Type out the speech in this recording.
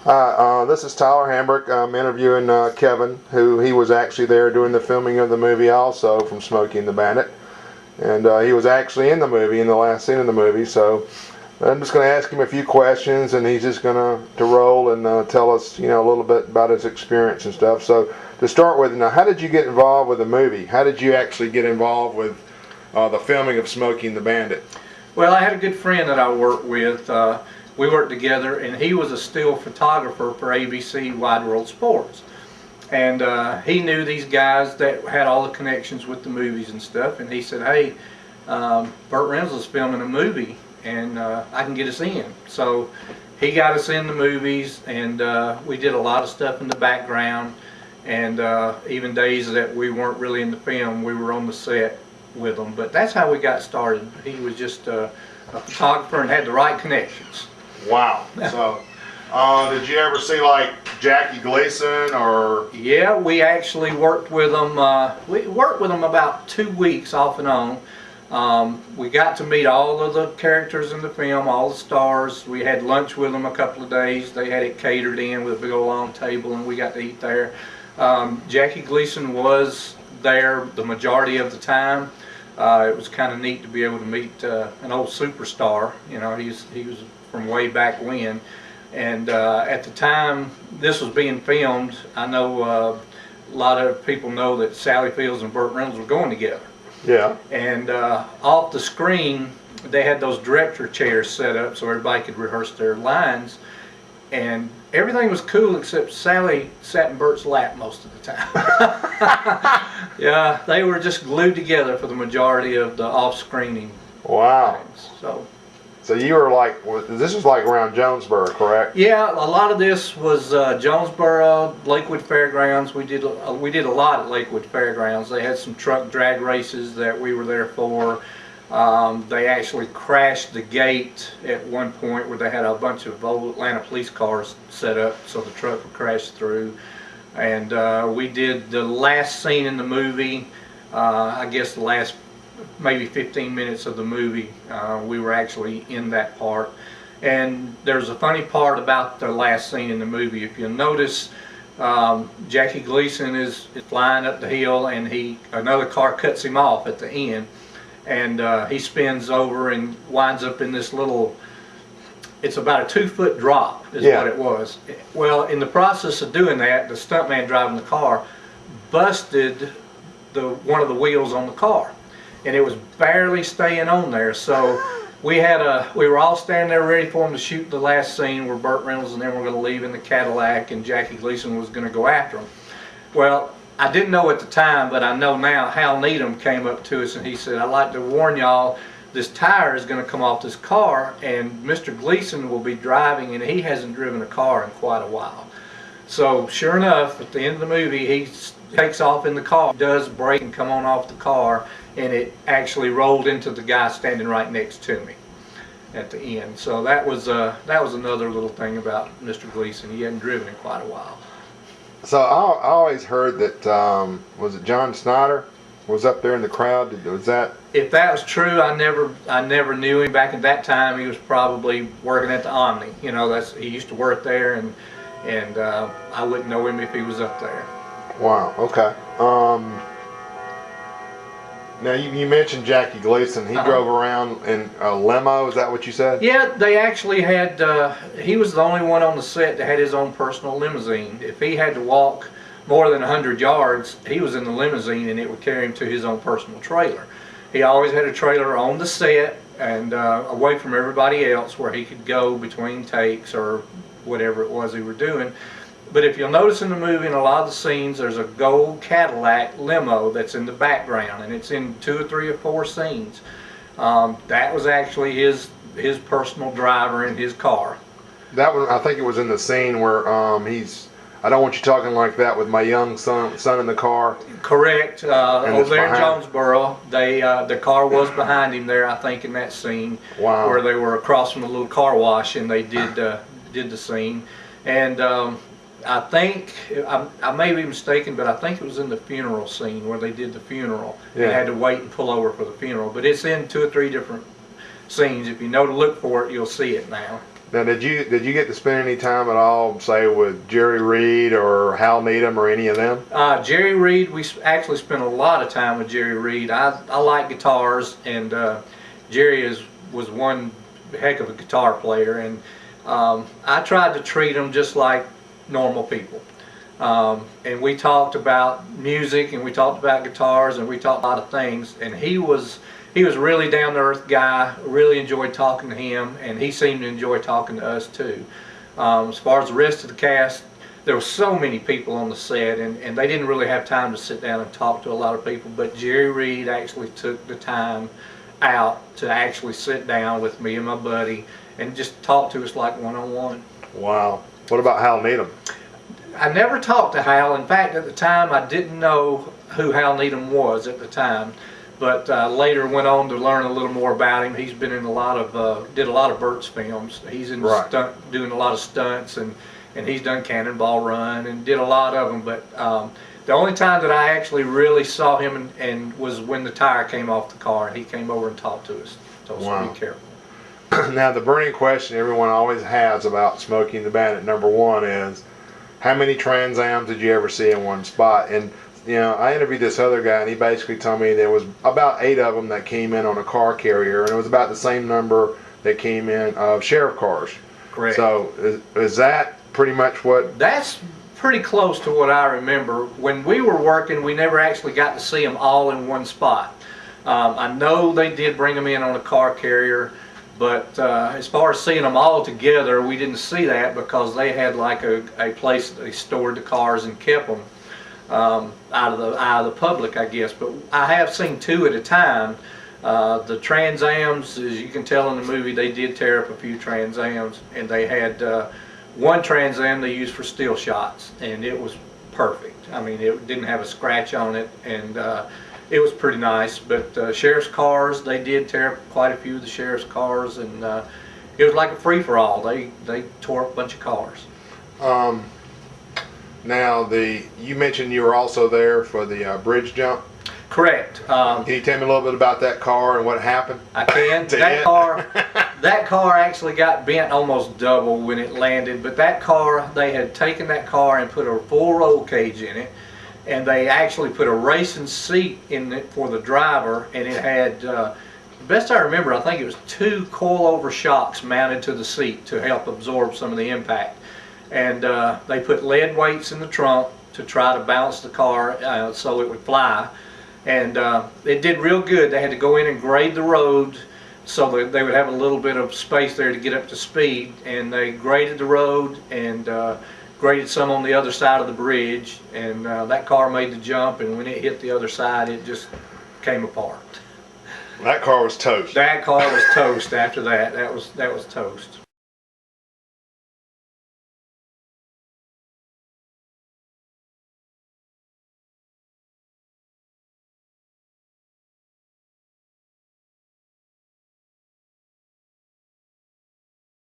Hi, this is Tyler Hambrick. I'm interviewing Kevin, who he was actually there doing the filming of the movie also from Smokey and the Bandit. And he was actually in the movie, in the last scene of the movie. So I'm just going to ask him a few questions, and he's just going to roll and tell us, a little bit about his experience and stuff. So to start with, now, how did you get involved with the movie? How did you actually get involved with the filming of Smokey and the Bandit? Well, I had a good friend that I worked with. We worked together, and he was a still photographer for ABC Wide World Sports. And he knew these guys that had all the connections with the movies and stuff, and he said, hey, Burt Reynolds is filming a movie, and I can get us in. So he got us in the movies, and we did a lot of stuff in the background, and even days that we weren't really in the film, we were on the set with them. But that's how we got started. He was just a photographer and had the right connections. Wow. So, did you ever see like Jackie Gleason or? Yeah, we actually worked with them. We worked with them about 2 weeks off and on. We got to meet all of the characters in the film, all the stars. We had lunch with them a couple of days. They had it catered in with a big old long table, and we got to eat there. Jackie Gleason was there the majority of the time. It was kind of neat to be able to meet an old superstar. He was from way back when, and at the time this was being filmed, I know a lot of people know that Sally Fields and Burt Reynolds were going together. Yeah. And off the screen they had those director chairs set up so everybody could rehearse their lines, and everything was cool except Sally sat in Burt's lap most of the time. Yeah, they were just glued together for the majority of the off-screening. Wow. times. So you were like, this was like around Jonesboro, correct? Yeah, a lot of this was Jonesboro, Lakewood Fairgrounds. We did a lot at Lakewood Fairgrounds. They had some truck drag races that we were there for. They actually crashed the gate at one point where they had a bunch of old Atlanta police cars set up so the truck would crash through. And we did the last scene in the movie, I guess the last maybe 15 minutes of the movie. We were actually in that part. And there's a funny part about the last scene in the movie. If you'll notice, Jackie Gleason is flying up the hill, and another car cuts him off at the end. And he spins over and winds up in this little, it's about a 2-foot drop is what it was. Well, in the process of doing that, the stuntman driving the car busted one of the wheels on the car, and it was barely staying on there. So we were all standing there ready for him to shoot the last scene where Burt Reynolds and them were going to leave in the Cadillac, and Jackie Gleason was going to go after him. Well, I didn't know at the time, but I know now. Hal Needham came up to us and he said, I'd like to warn y'all, this tire is going to come off this car, and Mr. Gleason will be driving, and he hasn't driven a car in quite a while. So sure enough, at the end of the movie, he takes off in the car, does brake and come on off the car, and it actually rolled into the guy standing right next to me at the end. So that was another little thing about Mr. Gleason. He hadn't driven in quite a while. So I always heard that, was it John Snyder was up there in the crowd? Was that? If that was true, I never knew him. Back at that time, he was probably working at the Omni. He used to work there, and I wouldn't know him if he was up there. Wow. Okay. Now you mentioned Jackie Gleason. He drove around in a limo. Is that what you said? Yeah, they actually had. He was the only one on the set that had his own personal limousine. If he had to walk more than 100 yards, he was in the limousine, and it would carry him to his own personal trailer. He always had a trailer on the set and away from everybody else, where he could go between takes or whatever it was he were doing. But if you'll notice in the movie, in a lot of the scenes, there's a gold Cadillac limo that's in the background, and it's in 2 or 3 or 4 scenes. That was actually his personal driver in his car. That was, I think it was in the scene where I don't want you talking like that with my young son in the car. Correct. Over there in Jonesboro, the car was behind him there, I think, in that scene. Wow. Where they were across from the little car wash, and they did the scene. And I think, I may be mistaken, but I think it was in the funeral scene where they did the funeral. Yeah. They had to wait and pull over for the funeral. But it's in 2 or 3 different scenes. If you know to look for it, you'll see it now. Now, did you get to spend any time at all, say, with Jerry Reed or Hal Needham or any of them? Jerry Reed, actually spent a lot of time with Jerry Reed. I like guitars, and Jerry was one heck of a guitar player, and I tried to treat him just like normal people. And we talked about music, and we talked about guitars, and we talked a lot of things, and he was a really down-to-earth guy. Really enjoyed talking to him, and he seemed to enjoy talking to us too. As far as the rest of the cast, there were so many people on the set, and they didn't really have time to sit down and talk to a lot of people, but Jerry Reed actually took the time out to actually sit down with me and my buddy and just talk to us like one-on-one. Wow. What about Hal Needham? I never talked to Hal. In fact, at the time, I didn't know who Hal Needham was at the time. But later went on to learn a little more about him. He's been in a lot of, did a lot of Burt's films. He's in doing a lot of stunts, and he's done Cannonball Run and did a lot of them. But the only time that I actually really saw him and was when the tire came off the car, and he came over and talked to us. Told us to be careful. Now, the burning question everyone always has about Smokey and the Bandit, number one, is how many Trans Ams did you ever see in one spot? And you know, I interviewed this other guy, and he basically told me there was about 8 of them that came in on a car carrier, and it was about the same number that came in of sheriff cars. Correct. So is that pretty much what? That's pretty close to what I remember. When we were working, we never actually got to see them all in one spot. I know they did bring them in on a car carrier, but as far as seeing them all together, we didn't see that because they had like a place that they stored the cars and kept them. Out of the public, I guess. But I have seen 2 at a time. The Trans Ams, as you can tell in the movie, they did tear up a few Trans Ams, and they had one Trans Am they used for still shots, and it was perfect. I mean, it didn't have a scratch on it, and it was pretty nice. But sheriff's cars, they did tear up quite a few of the sheriff's cars, and it was like a free-for-all. They tore up a bunch of cars. Now, you mentioned you were also there for the bridge jump. Correct. Can you tell me a little bit about that car and what happened? I can. That car actually got bent almost double when it landed. But that car, they had taken that car and put a full roll cage in it, and they actually put a racing seat in it for the driver, and it had, best I remember, I think it was 2 coilover shocks mounted to the seat to help absorb some of the impact. And they put lead weights in the trunk to try to balance the car so it would fly. And it did real good. They had to go in and grade the road so that they would have a little bit of space there to get up to speed. And they graded the road and graded some on the other side of the bridge. And that car made the jump, and when it hit the other side, it just came apart. That car was toast. That car was toast after that. That was toast.